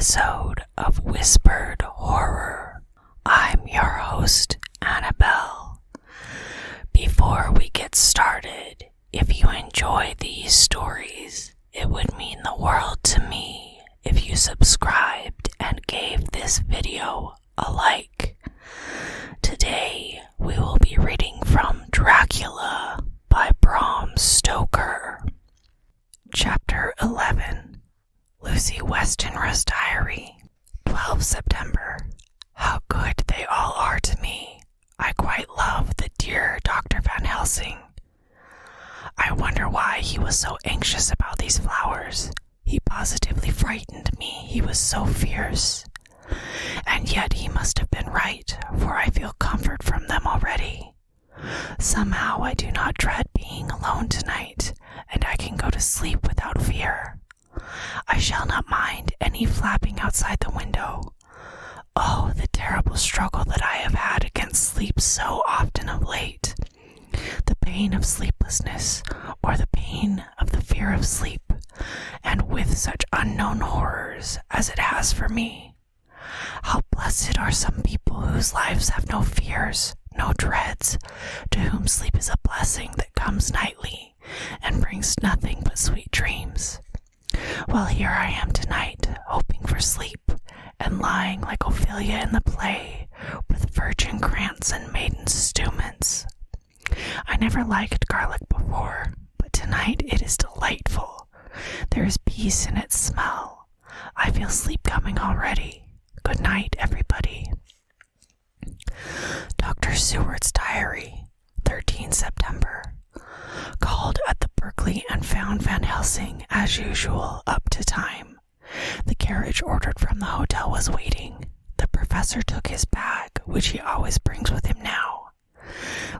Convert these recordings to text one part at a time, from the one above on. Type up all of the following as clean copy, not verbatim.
episode of Whispered Horror. I'm your host, Annabelle. Before we get started, if you enjoy these stories, it would mean the world to me if you subscribed and gave this video a like. Today, we will be reading from Dracula by Bram Stoker. Chapter 11. Lucy Westenra's Diary. 12 September. How good they all are to me. I quite love the dear Dr. Van Helsing. I wonder why he was so anxious about these flowers. He positively frightened me. He was so fierce. And yet he must have been right, for I feel comfort from them already. Somehow I do not dread being alone tonight, and I can go to sleep without fear. I shall not mind any flapping outside the window. Oh, the terrible struggle that I have had against sleep so often of late. The pain of sleeplessness, or the pain of the fear of sleep, and with such unknown horrors as it has for me. How blessed are some people whose lives have no fears, no dreads, to whom sleep is a blessing that comes nightly and brings nothing but sweet dreams. Well, here I am tonight, hoping for sleep, and lying like Ophelia in the play, with virgin krantz and maiden stuments. I never liked garlic before, but tonight it is delightful. There is peace in its smell. I feel sleep coming already. Good night, everybody. Dr. Seward's Diary, 13 September. Called at the Berkeley and found Van Helsing, as usual, up to time. The carriage ordered from the hotel was waiting. The professor took his bag, which he always brings with him now.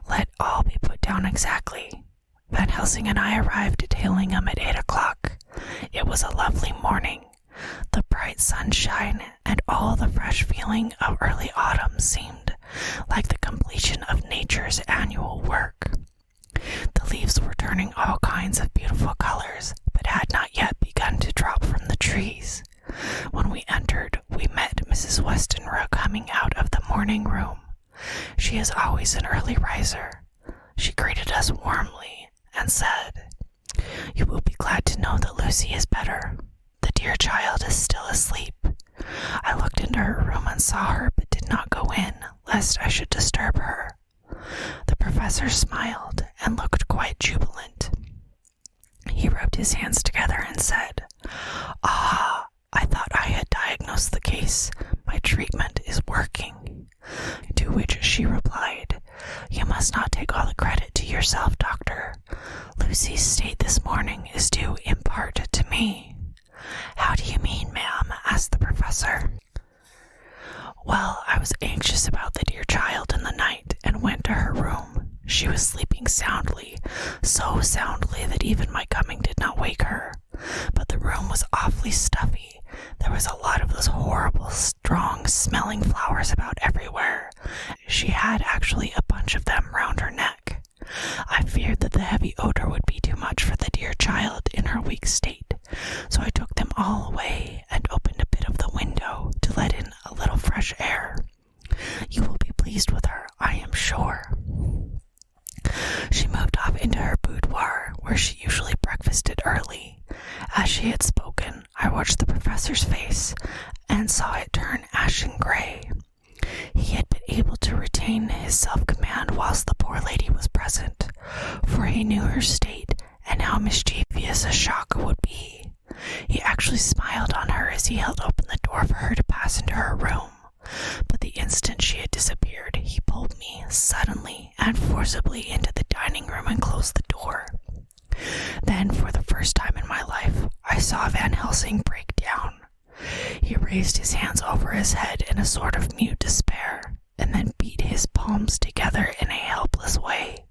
Let all be put down exactly. Van Helsing and I arrived at Hillingham at 8 o'clock. It was a lovely morning. The bright sunshine and all the fresh feeling of early autumn seemed like the completion of nature's annual work. The leaves were turning all kinds of beautiful colors, but had not yet begun to drop from the trees. When we entered, we met Mrs. Westenra coming out of the morning room. She is always an early riser. She greeted us warmly and said, "You will be glad to know that Lucy is better. The dear child is still asleep." I looked into her room and saw her, but did not go in, lest I should disturb her. The professor smiled and looked quite jubilant. He rubbed his hands together and said, "Ah, I thought I had diagnosed the case. My treatment is working." To which she replied, "You must not take all the credit to yourself, doctor. Lucy's state this morning is due in part to me." "How do you mean, ma'am?" asked the professor. "Well, I was anxious about the dear child in the night and went to her room. She was sleeping soundly, so soundly that even my coming did not wake her. But the room was awfully stuffy. There was a lot of those horrible, strong-smelling flowers about everywhere. She had actually a bunch of them round her neck. I feared that the heavy odor would be too much for the dear child in her weak state, so I took them all away and opened a bit of the window to let in a little fresh air. You will be pleased with her, I am sure." She moved off into her boudoir, where she usually breakfasted early. As she had spoken, I watched the professor's face and saw it turn ashen gray. He had been able to retain his self-command whilst the poor lady was present, for he knew her state and how mischievous a shock would be. He actually smiled on her as he held open the door for her to pass into her room. But the instant she had disappeared, he pulled me suddenly and forcibly into the dining room and closed the door. Then, for the first time in my life, I saw Van Helsing break down. He raised his hands over his head in a sort of mute despair, and then beat his palms together in a helpless way.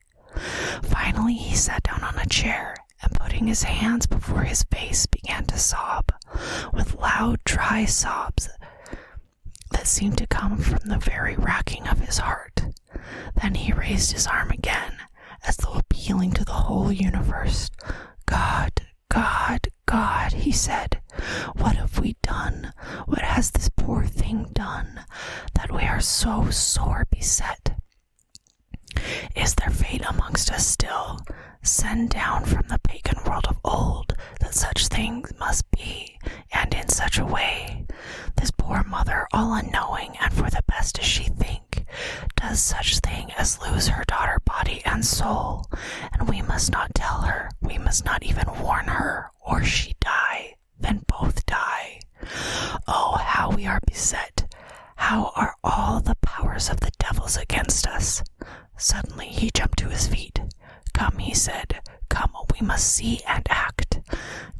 Finally, he sat down on a chair, and putting his hands before his face, began to sob, with loud, dry sobs that seemed to come from the very racking of his heart. Then he raised his arm again, as though appealing to the whole universe. "God, God, God," he said, "what have we done? What so sore beset. Is there fate amongst us still, sent down from the pagan world of old, that such things must be, and in such a way? This poor mother, all unknowing, and for the best as she think, does such thing as lose her daughter body and soul, and we must not tell her, we must not even warn her, or she die, then both die. Oh, how we are beset! How are all the powers of the devils against us? Suddenly he jumped to his feet. Come, he said, come, we must see and act.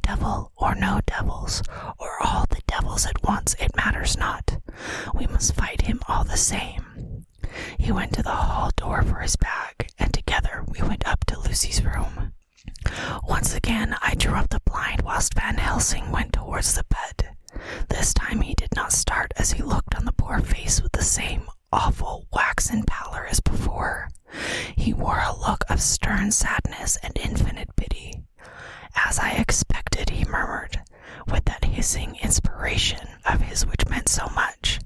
Devil or no devils, or all the devils at once, it matters not. We must fight him all the same. He went to the hall door for his bag, and together we went up to Lucy's room. Once again I drew up the blind whilst Van Helsing went towards the bed. This time he did not start as he looked on the poor face with the same awful waxen pallor as before. He wore a look of stern sadness and infinite pity. As I expected, he murmured, with that hissing inspiration of his which meant so much.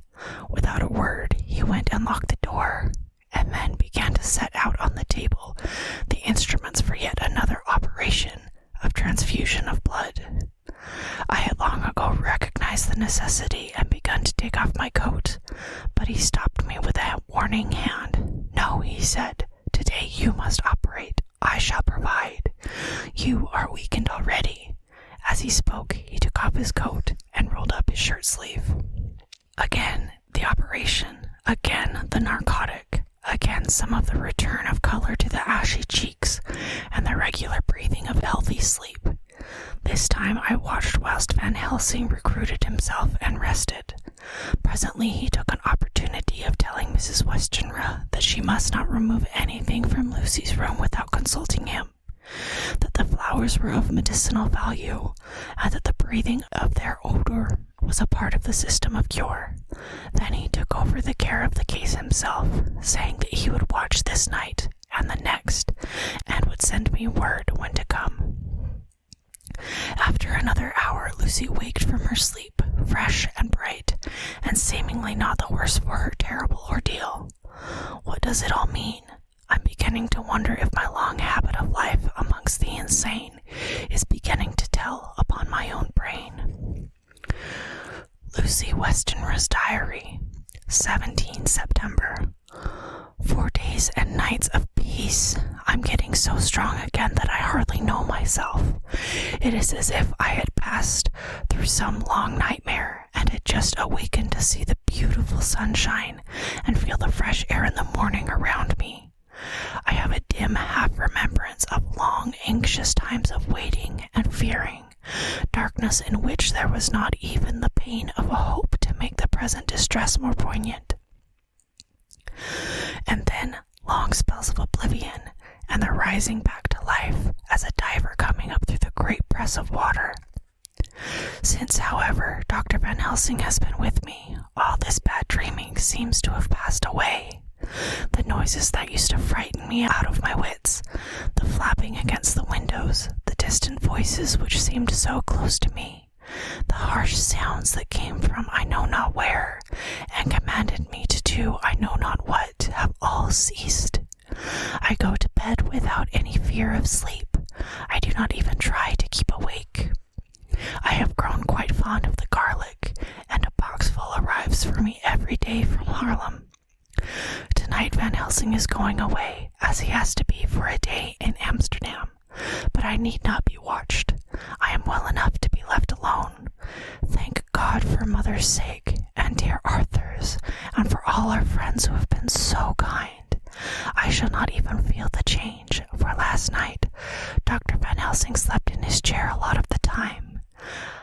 Without a word, he went and locked the door, and then began to set out on the table the instruments for yet another operation of transfusion of blood. I had long ago recognized the necessity and begun to take off my coat, but he stopped me with a warning hand. No, he said, today you must operate. I shall provide. You are weakened already. As he spoke, he took off his coat and rolled up his shirt sleeve. Again the operation, again the narcotic, again some of the return of color to the ashy cheeks, and the regular breathing of healthy sleep. This time I watched whilst Van Helsing recruited himself and rested. Presently he took an opportunity of telling Mrs. Westenra that she must not remove anything from Lucy's room without consulting him, that the flowers were of medicinal value, and that the breathing of their odor was a part of the system of cure. Then he took over the care of the case himself, saying that he would watch this night and the next, and would send me word when to come. After another hour, Lucy waked from her sleep, fresh and bright, and seemingly not the worse for her terrible ordeal. What does it all mean? I'm beginning to wonder if my long habit of life amongst the insane is beginning to tell upon my own brain. Lucy Westenra's diary, 17 September. 4 days and nights of peace. I'm getting so strong again that I hardly know myself. It is as if I had passed through some long nightmare and had just awakened to see the beautiful sunshine and feel the fresh air in the morning around me. I have a dim half-remembrance of long, anxious times of waiting and fearing, darkness in which there was not even the pain of a hope to make the present distress more poignant. And then long spells of oblivion, and the rising back to life as a diver coming up through the great press of water. Since, however, Dr. Van Helsing has been with me, all this bad dreaming seems to have passed away. The noises that used to frighten me out of my wits, the flapping against the windows, the distant voices which seemed so close to me, the harsh sounds that came from I know not where, and commanded me to do I know not what, have all ceased. I go to bed without any fear of sleep. I do not even try to keep awake. I have grown quite fond of the garlic, and a boxful arrives for me every day from Haarlem. Tonight Van Helsing is going away, as he has to be for a day in Amsterdam, but I need not be watched. I am well enough to be left alone. Thank God for Mother's sake, and dear Arthur's, and for all our friends who have been so kind. I shall not even feel the change, for last night Dr. Van Helsing slept in his chair a lot of the time.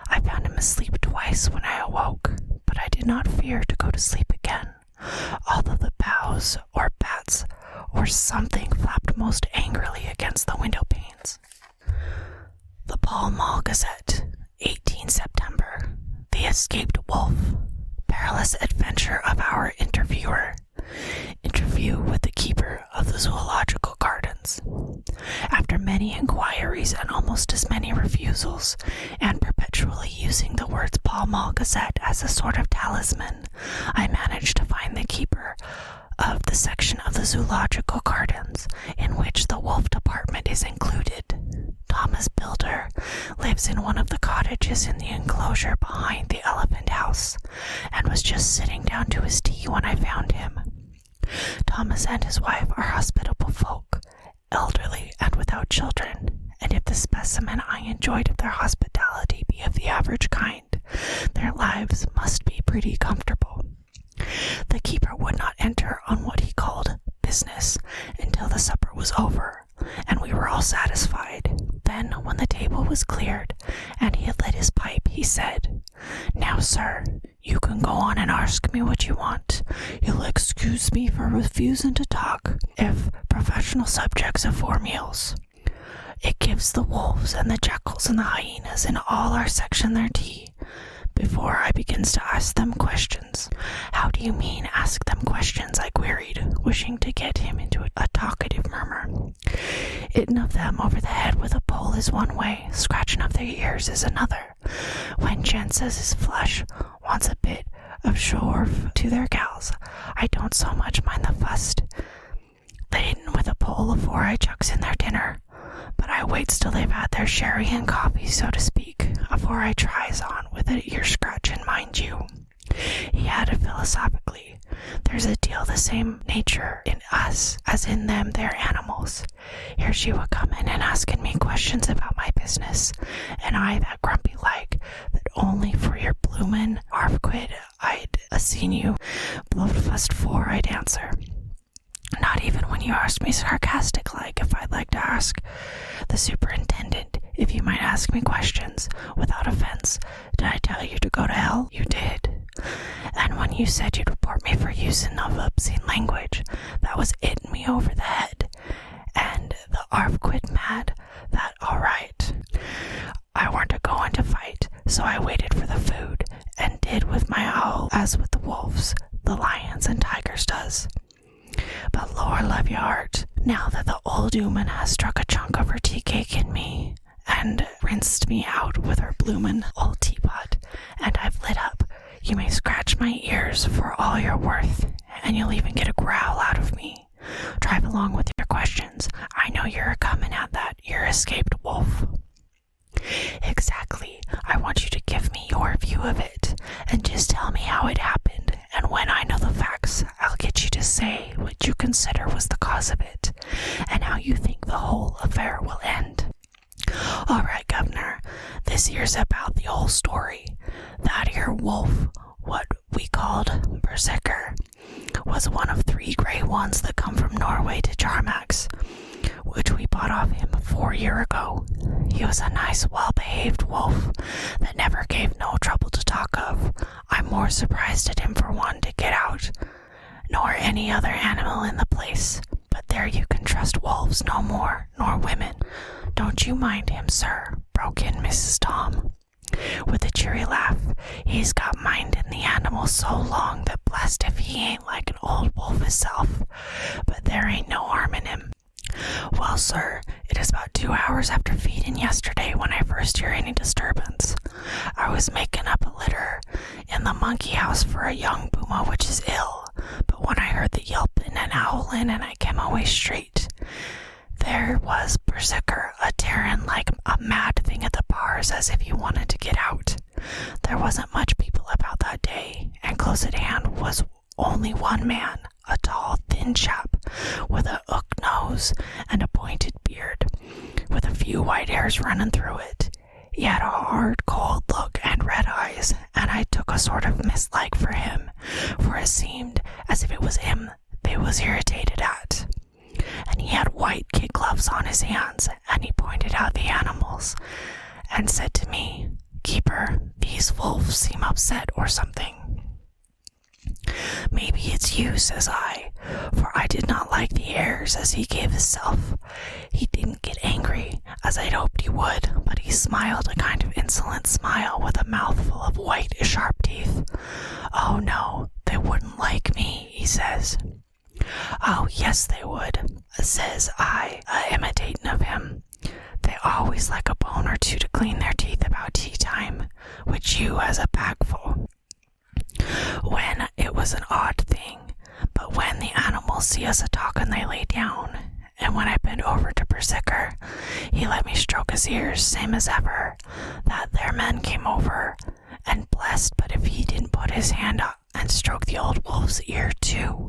I found him asleep twice when I awoke, but I did not fear to go to sleep again, although the boughs or bats or something flapped most angrily against the window panes. The Pall Mall Gazette, 18 September. The Escaped Wolf. Perilous adventure of our interviewer. Interview with the keeper of the zoological gardens. After many inquiries and almost as many refusals, and perpetual Usually using the words Pall Mall Gazette as a sort of talisman, I managed to find the keeper of the section of the zoological gardens in which the wolf department is included. Thomas Builder lives in one of the cottages in the enclosure behind the elephant house, and was just sitting down to his tea when I found him. Thomas and his wife are hospitable folk, elderly and without children, and if the specimen I enjoyed of their hospitality be of the average kind, their lives must be pretty comfortable. The keeper would not enter on what he called business until the supper was over, and we were all satisfied. Then, when the table was cleared, and he had lit his pipe, he said, "Now, sir, you can go on and ask me what you want. You'll excuse me for refusing to talk, if professional subjects of 4 meals. It gives the wolves and the jackals and the hyenas in all our section their tea. Before I begins to ask them questions." "How do you mean, ask them questions?" I queried, wishing to get him into a talkative murmur. "Hitting of them over the head with a pole is one way, scratching of their ears is another. When gents as is flush wants a bit of shorve to their gals, I don't so much mind the fust. They hittin' with a pole afore I chucks in their dinner, but I waits till they've had their sherry and coffee, so to speak, afore I tries on with a ear scratchin', mind you." He added philosophically, "There's a deal the same nature in us as in them there animals. Here she would come in and asking me questions about my business, and I that grumpy like that only for your bloomin' arfquid I'd a seen you blowed fust for I'd answer. Not even when you asked me sarcastic like if I'd like to ask the superintendent if you might ask me questions without offense. Did I tell you to go to hell? You did. And when you said you'd report me for using of obscene language, that was hitting me over the head. And the arf quit mad, that all right. I weren't a going to fight, so I waited for the food, and did with my owl as with the wolves, the lions and tigers does. But Lord love your heart, now that the old woman has struck a chunk of her tea cake in me, and rinsed me out with her bloomin' old teapot, and I've lit up, you may scratch my ears for all you're worth, and you'll even get a growl out of me. Drive along with your questions. I know you're a-comin' at that, you're escaped wolf." "Exactly. I want you to give me your view of it, and just tell me how it happened, and when I know the facts, I'll get you to say what you consider was the cause of it, and how you think the whole affair will end." "All right, Governor, this here's about the whole story. That here wolf, what we called Berserker, was one of 3 grey ones that come from Norway to Jarmax, which we bought off him 4 years ago. He was a nice, well-behaved wolf that never gave no trouble to talk of. I'm more surprised at him for one to get out, nor any other animal in the place. But there you can trust wolves no more, nor women. Don't you mind him, sir," broke in Mrs. Tom, with a cheery laugh. "He's got mind in the animal so long that blessed if he ain't like an old wolf himself, but there ain't no harm in him. Well, sir, it is about 2 hours after feeding yesterday when I first hear any disturbance. I was making up a litter in the monkey house for a young puma which is ill, but when I heard the yelping and howling and I came away straight, there was Berserker a-tearing like a mad thing at the bars as if he wanted to get out. There wasn't much people about that day, and close at hand was only one man, a tall, thin chap, with a hook nose and a pointed beard, with a few white hairs running through it. He had a hard, cold look and red eyes, and I took a sort of mislike for him, for it seemed as if it was him they was irritated at. And he had white kid gloves on his hands, and he pointed out the animals, and said to me, 'Keeper, these wolves seem upset or something.' 'Maybe it's you,' says I, for I did not like the airs as he gave himself. He didn't get angry, as I'd hoped he would, but he smiled a kind of insolent smile with a mouthful of white, sharp teeth. 'Oh no, they wouldn't like me,' he says. 'Oh yes, they would,' says I, imitating of him. 'They always like a bone or two to clean their teeth about tea time. which you as a bagful. When it was an odd thing, but when the animals see us a-talkin' they lay down, and when I bent over to Berserker, he let me stroke his ears, same as ever. That there man came over, and blessed but if he didn't put his hand up and stroke the old wolf's ear too.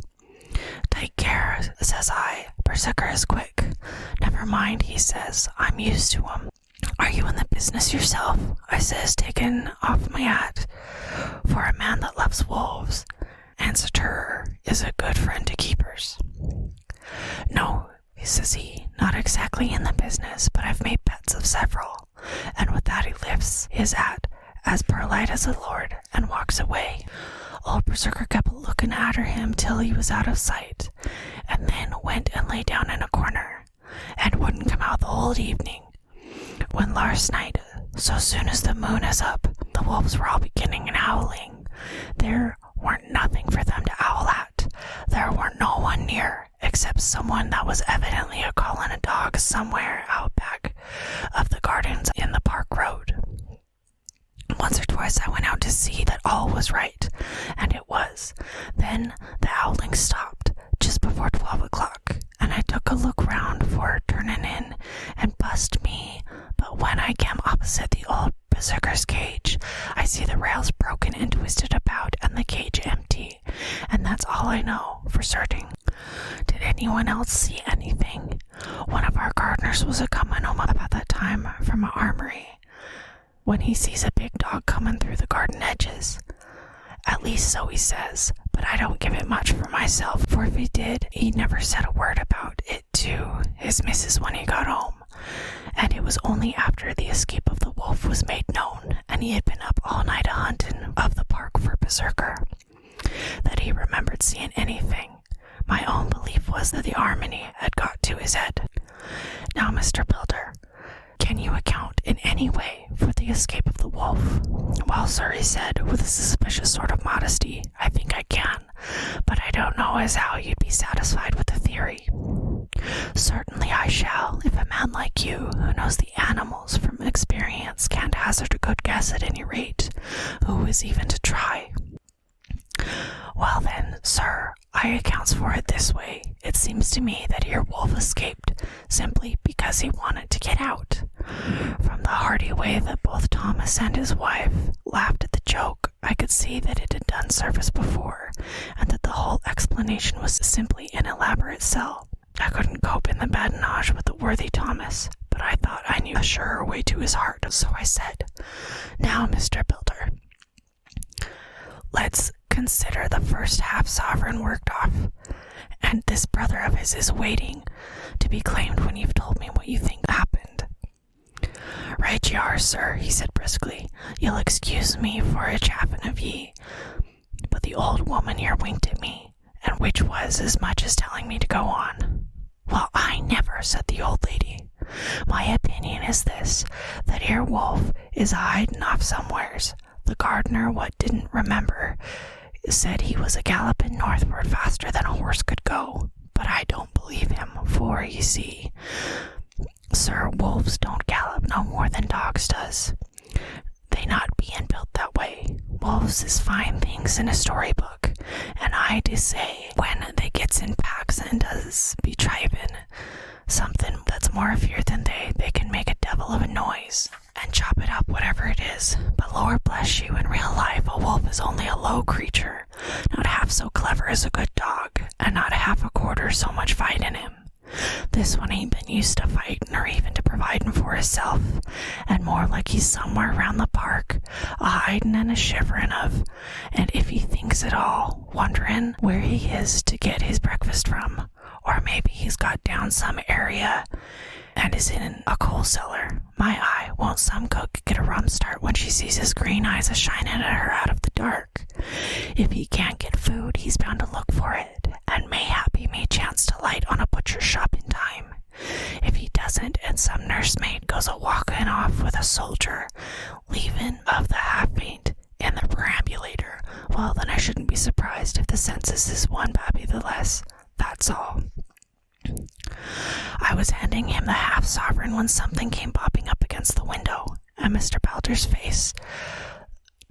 Take care, says I. Berserker is quick. Never mind, he says. I'm used to him. Are you in the business yourself? I says, taking off my hat. For a man that loves wolves, and Stoker is a good friend to keepers. No, says he, not exactly in the business, but I've made pets of several. And with that he lifts his hat, as polite as a lord, and walks away. Old Berserker kept looking after him till he was out of sight, and then went and lay down in a corner, and wouldn't come out the whole evening. When last night, so soon as the moon is up, the wolves were all beginning and howling. There weren't nothing for them to owl at. There weren't no one near, except someone that was evidently a-calling a dog somewhere out back of the gardens in the park road. Once or twice I went out to see that all was right, and it was. Then the howling stopped, just before 12 o'clock, and I took a look round for turning in, and bust me, but when I came opposite the old Berserker's cage, I see the rails broken and twisted about, and the cage empty, and that's all I know for certain. Did anyone else see anything? One of our gardeners was a-comin' home about that time from a armory, when he sees a big dog coming through the garden edges. At least so he says, but I don't give it much for myself, for if he did, he never said a word about it to his missus when he got home. And it was only after the escape of the wolf was made known, and he had been up all night a-hunting of the park for Berserker, that he remembered seeing anything. My own belief was that the harmony had got to his head. Now, Mr. Builder, can you account in any way for the escape of the wolf? Well, sir, he said, with a suspicious sort of modesty, I think I can, but I don't know as how you'd be satisfied with the theory. Certainly I shall, if a man like you, who knows the animals from experience, can't hazard a good guess at any rate, who is even to try. Well then, sir, I accounts for it this way. It seems to me that your wolf escaped simply because he wanted to get out. From the hearty way that both Thomas and his wife laughed at the joke, I could see that it had done service before, and that the whole explanation was simply an elaborate sell. I couldn't cope in the badinage with the worthy Thomas, but I thought I knew a surer way to his heart, so I said, Now, Mr. Builder, let's consider the first half-sovereign worked off, and this brother of his is waiting to be claimed when you've told me what you think happened. Right ye are, sir, he said briskly. You'll excuse me for a chaffin' of ye, but the old woman here winked at me, and which was as much as telling me to go on. Well, I never, said the old lady. My opinion is this, that here wolf is a-hiding off somewheres. The gardener what didn't remember said he was a-galloping northward faster than a horse could go, but I don't believe him, for, you see, sir, wolves don't gallop no more than dogs does. They not being built that way. Wolves is fine things in a storybook, and I do say, when they gets in packs and does be driving something that's more fear than they can make a devil of a noise and chop it up, whatever it is. But Lord bless you, in real life a wolf is only a low creature, not half so clever as a good dog, and not half a quarter so much fight in him. This one ain't been used to fighting or even to providing for himself, and more like he's somewhere round the park, a-hiding and a-shivering of, and if he thinks at all, wondering where he is to get his breakfast from, or maybe he's got down some area and is in a coal cellar. My eye, won't some cook get a rum start when she sees his green eyes a-shining at her out of the dark? If he can't get food, he's bound to look for it, and mayhap he may chance to light on a butcher's shop in time. If he doesn't, and some nursemaid goes a-walking off with a soldier, leaving of the half-faint in the perambulator, well, then I shouldn't be surprised if the census is one babby the less. That's all. I was handing him the half-sovereign when something came bobbing up against the window, and Mr. Balder's face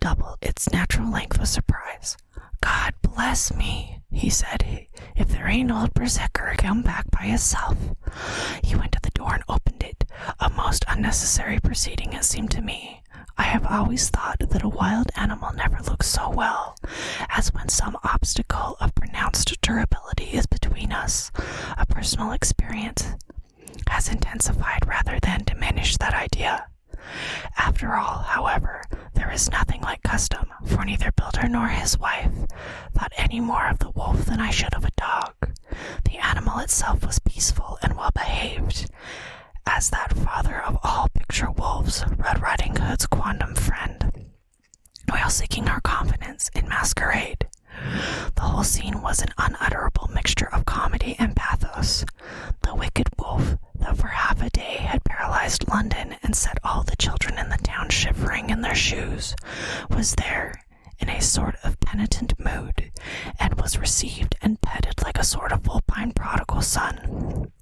doubled its natural length with surprise. "God bless me," he said. "If there ain't old Berserker come back by himself." He went to the door and opened it, a most unnecessary proceeding it seemed to me. I have always thought that a wild animal never looks so well as when some obstacle of pronounced durability is between us. A personal experience has intensified rather than diminished that idea. After all, however, there is nothing like custom, for neither Builder nor his wife thought any more of the wolf than I should of a dog. The animal itself was peaceful and well behaved, as that father of all picture wolves, Red Riding Hood's quondam friend, while seeking our confidence in masquerade. The whole scene was an unutterable mixture of comedy and pathos. The wicked wolf that for half a day had paralyzed London and set all the children in the town shivering in their shoes was there in a sort of penitent mood, and was received and petted like a sort of vulpine prodigal son.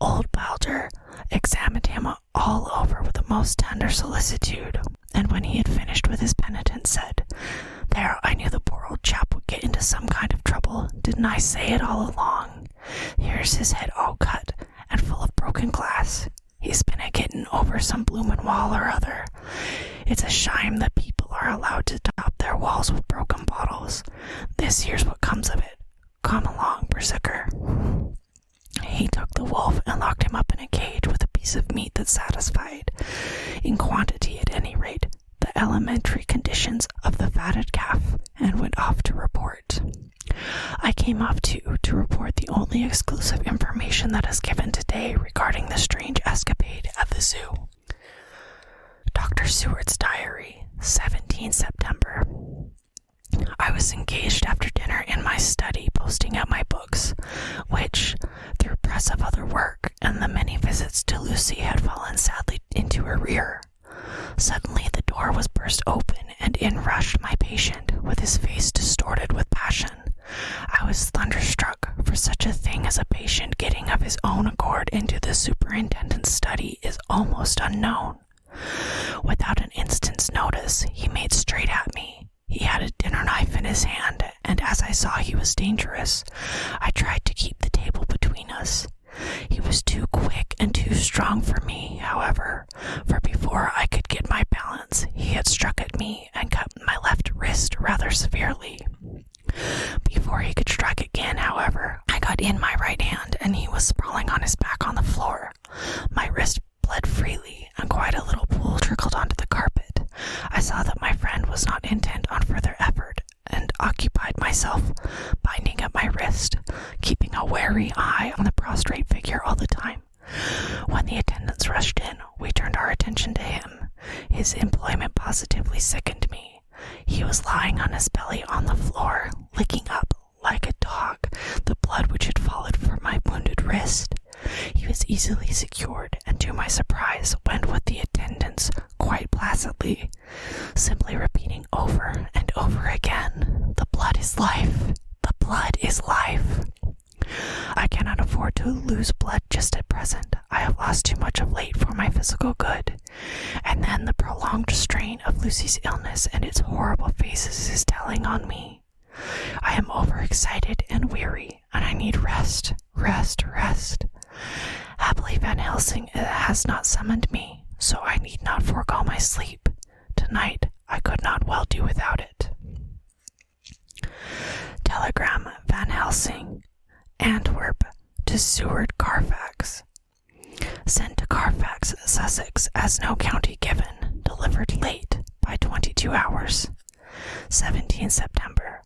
Old Balder examined him all over with the most tender solicitude, and when he had finished with his penitence said, "There, I knew the poor old chap would get into some kind of trouble. Didn't I say it all along? Here's his head all cut and full of broken glass. He's been a-getting over some bloomin' wall or other. It's a shame that people are allowed to top their walls with broken bottles. This here's what comes of it. Come along, Berserker." He took the wolf and locked him up in a cage with a piece of meat that satisfied, in quantity at any rate, the elementary conditions of the fatted calf, and went off to report. I came off too to report the only exclusive information that is given today regarding the strange escapade at the zoo. Dr. Seward's Diary, 17 September. I was engaged after dinner in my study posting up my books, which, through press of other work and the many visits to Lucy, had fallen sadly into arrear. Suddenly the door was burst open, and in rushed my patient, with his face distorted with passion. I was thunderstruck, for such a thing as a patient getting of his own accord into the superintendent's study is almost unknown. Without an instant's notice, he made straight at me. He had a dinner knife in his hand, and as I saw he was dangerous, I tried to keep the table between us. He was too quick and too strong for me, however, for before I could get my balance, he had struck at me and cut my left wrist rather severely. Before he could strike again, however, I got in my right hand, and he was sprawling on his back on the floor. My wrist bled freely, and quite a little pool trickled onto the carpet. I saw that my friend was not intent on further effort, and occupied myself binding up my wrist, keeping a wary eye on the prostrate figure all the time. When the attendants rushed in, we turned our attention to him. His employment positively sickened me. He was lying on his belly on the floor, licking up, like a dog, the blood which had fallen from my wounded wrist. He was easily secured, and to my surprise went with the attendants quite placidly, simply repeating over and over again, "The blood is life! The blood is life!" I cannot afford to lose blood just at present. I have lost too much of late for my physical good. And then the prolonged strain of Lucy's illness and its horrible faces is telling on me. I am overexcited and weary, and I need rest, rest, rest. Happily Van Helsing has not summoned me, so I need not forego my sleep. Tonight I could not well do without it. Telegram Van Helsing, Antwerp, to Seward Carfax. Sent to Carfax, Sussex, as no county given. Delivered late, by 22 hours. 17 September.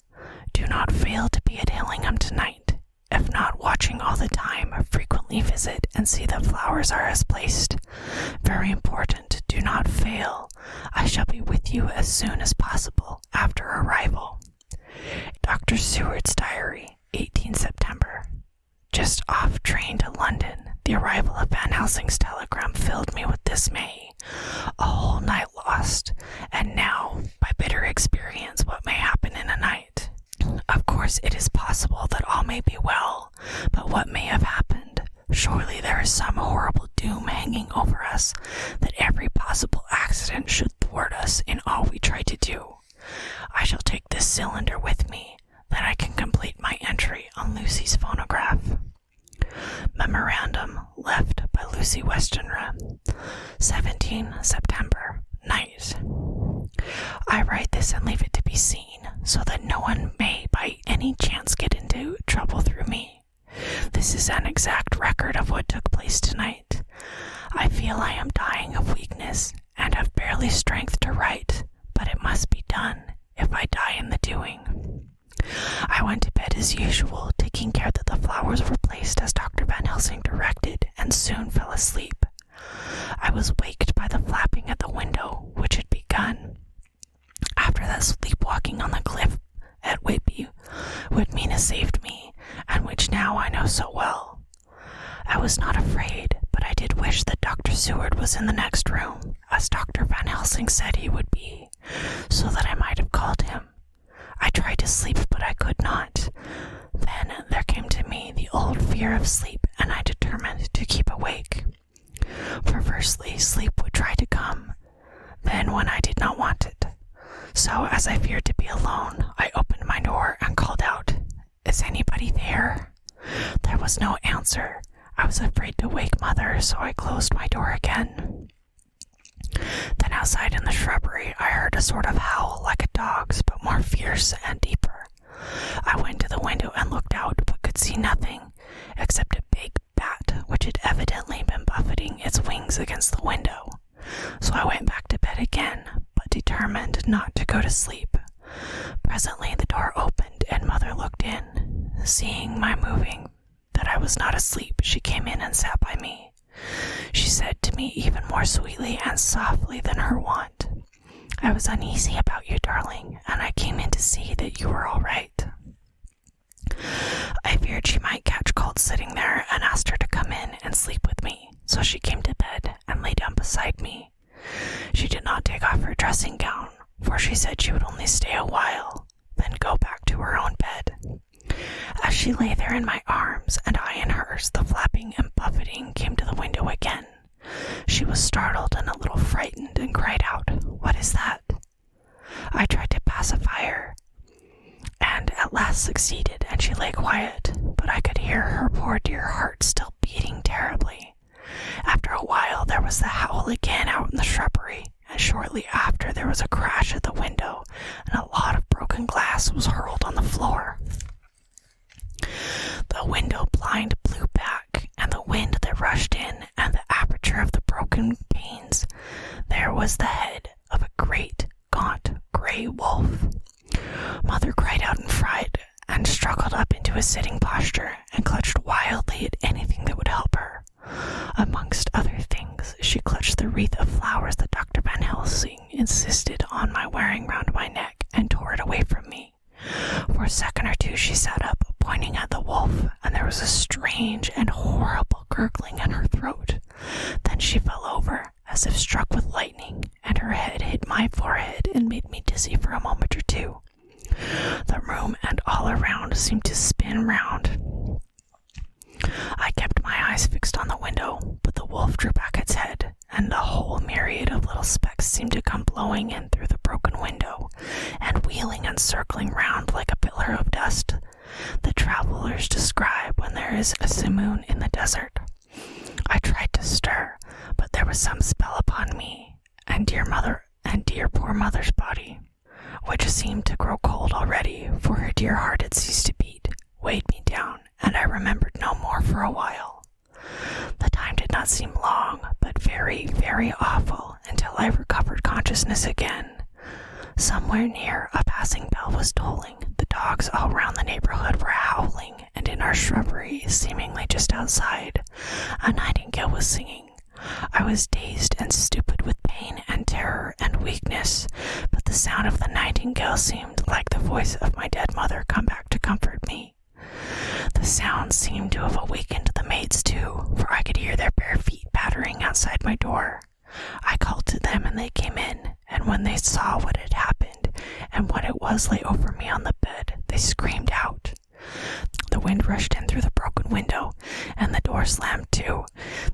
Do not fail to be at Hillingham tonight. If not watching all the time, frequently visit and see that flowers are as placed. Very important, do not fail. I shall be with you as soon as possible after arrival. Dr. Seward's Diary, 18 September. Just off train to London. The arrival of Van Helsing's telegram filled me with dismay. A whole night lost, and now, by bitter experience, what may happen in a night. Of course, it is possible that all may be well, but what may have happened? Surely there is some horrible doom hanging over us, that every possible accident should thwart us in all we try to do. I shall take this cylinder with me, then I can complete my entry on Lucy's phonograph. Memorandum left by Lucy Westenra, 17 September, night. I write this and leave it to be seen, so that no one may by any chance get into trouble through me. This is an exact record of what took place tonight. I feel I am dying of weakness, and have barely strength to write, but it must be done if I die in the doing. I went to bed as usual, taking care that the flowers were placed as Dr. Van Helsing directed, and soon fell asleep. I was waked by the flapping at the window, which had begun. After that, sleepwalking on the cliff at Whitby would Mina saved me, and which now I know so well. I was not afraid, but I did wish that Dr. Seward was in the next room, as Dr. Van Helsing said he would be, so that I might have called him. I tried to sleep, but I could not. Then there came to me the old fear of sleep, and I determined to keep awake. Perversely, sleep would try to come, then when I did not want it. So, as I feared to be alone, I opened my door and called out, "Is anybody there?" There was no answer. I was afraid to wake Mother, so I closed my door again. Then outside in the shrubbery, I heard a sort of howl like a dog's, but more fierce and deeper. I went to the window and looked out, but could see nothing, except a big bat, which had evidently been buffeting its wings against the window. So I went back to bed again, but determined not to go to sleep. Presently the door opened, and Mother looked in. Seeing my moving, that I was not asleep, she came in and sat by me. She said to me even more sweetly and softly than her wont, "I was uneasy about you, darling, and I came in to see that you were all right." I feared she might catch cold sitting there, and asked her to come in and sleep with me, so she came to bed and lay down beside me. She did not take off her dressing gown, for she said she would only stay a while, then go back to her own bed. As she lay there in my arms, and I in hers, the flapping and buffeting came to the window again. She was startled and a little frightened, and cried out, "What is that?" I tried to pacify her, and at last succeeded, and she lay quiet, but I could hear her poor dear heart still beating terribly. After a while there was the howl again out in the shrubbery, and shortly after there was a crash at the window, and a lot of broken glass was hurled on the floor. The window blind blew back, and the wind that rushed in, and the aperture of the broken panes, there was the head of a great, gaunt, grey wolf. Mother cried out in fright, and struggled up into a sitting posture, and clutched wildly at anything that would help her. Amongst other things, she clutched the wreath of flowers that Dr. Van Helsing insisted on my wearing round my neck, and tore it away from me. For a second or two she sat up, pointing at the wolf, and there was a strange and horrible gurgling in her throat. Then she fell over, as if struck with lightning, and her head hit my forehead and made me dizzy for a moment or two. The room and all around seemed to spin round. I kept my eyes fixed on the window, but the wolf drew back its head, and the whole myriad of little specks seemed to come blowing in through the broken window, and wheeling and circling round like a pillar of dust that travelers describe when there is a simoon in the desert. I tried to stir, but there was some spell upon me, and dear poor Mother's body, which seemed to grow cold already, for her dear heart had ceased to beat, weighed me down, and I remembered no more for a while. The time did not seem long, but very, very awful, until I recovered consciousness again. Somewhere near, a passing bell was tolling, the dogs all round the neighborhood were howling, and in our shrubbery, seemingly just outside, a nightingale was singing. I was dazed and stupid with pain and terror and weakness, but the sound of the nightingale seemed like the voice of my dead mother come back to comfort me. The sound seemed to have awakened the maids too, for I could hear their bare feet pattering outside my door. I called to them and they came in, and when they saw what had happened, and what it was lay over me on the bed, they screamed out. The wind rushed in through the broken window, and the door slammed to.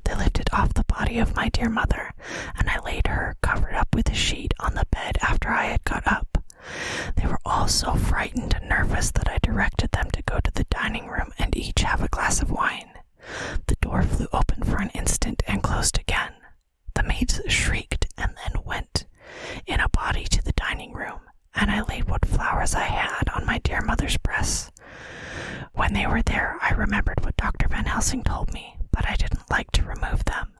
They lifted off the body of my dear mother, and I laid her, covered up with a sheet, on the bed after I had got up. They were and I laid what flowers I had on my dear mother's breast. When they were there, I remembered what Dr. Van Helsing told me, but I didn't like to remove them.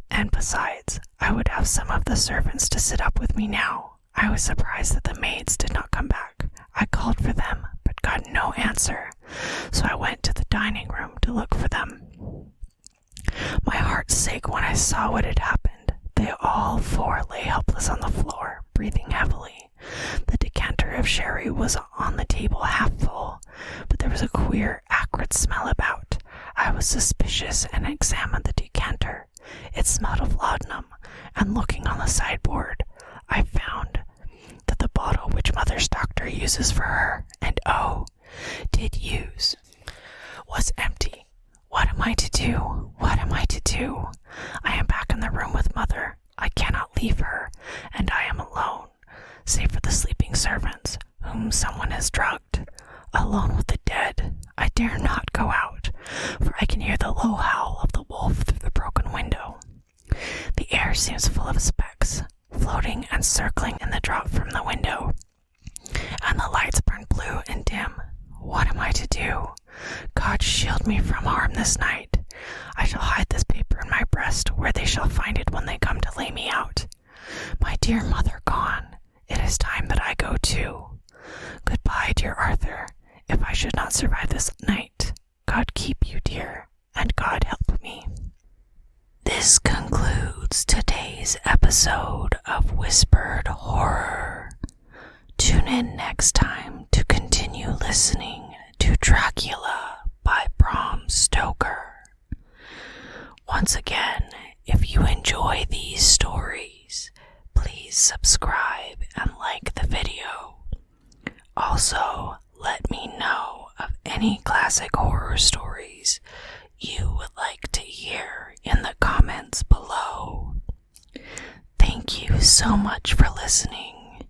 And besides, I would have some of the servants to sit up with me now. I was surprised that the maids did not come back. I called for them, but got no answer, so I went to the dining room to look for them. My heart sank when I saw what had happened. They all four lay helpless on the floor, breathing heavily. The decanter of sherry was on the table half full, but there was a queer, acrid smell about. I was suspicious and examined the decanter. It smelled of laudanum, and looking on the sideboard, I found that the bottle which Mother's doctor uses for her, and did use, was empty. What am I to do? What am I to do? I am back in the room with Mother. I cannot leave her, and I am alone, save for the sleeping servants, whom someone has drugged. Alone with the dead, I dare not go out, for I can hear the low howl of the wolf through the broken window. The air seems full of specks, floating and circling in the draught from the window, and the lights burn blue and dim. What am I to do? God shield me from harm this night. I shall hide this paper in my breast, where they shall find it when they come to lay me out. My dear mother gone, it is time that I go too. Goodbye, dear Arthur. If I should not survive this night, God keep you, dear, and God help me. This concludes today's episode of Whispered Horror. Tune in next time to continue listening to Dracula by Bram Stoker. Once again, if you enjoy these stories, please subscribe and like the video. Also, let me know of any classic horror stories you would like to hear in the comments below. Thank you so much for listening,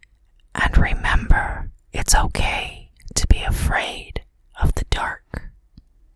and remember, it's okay to be afraid of the dark.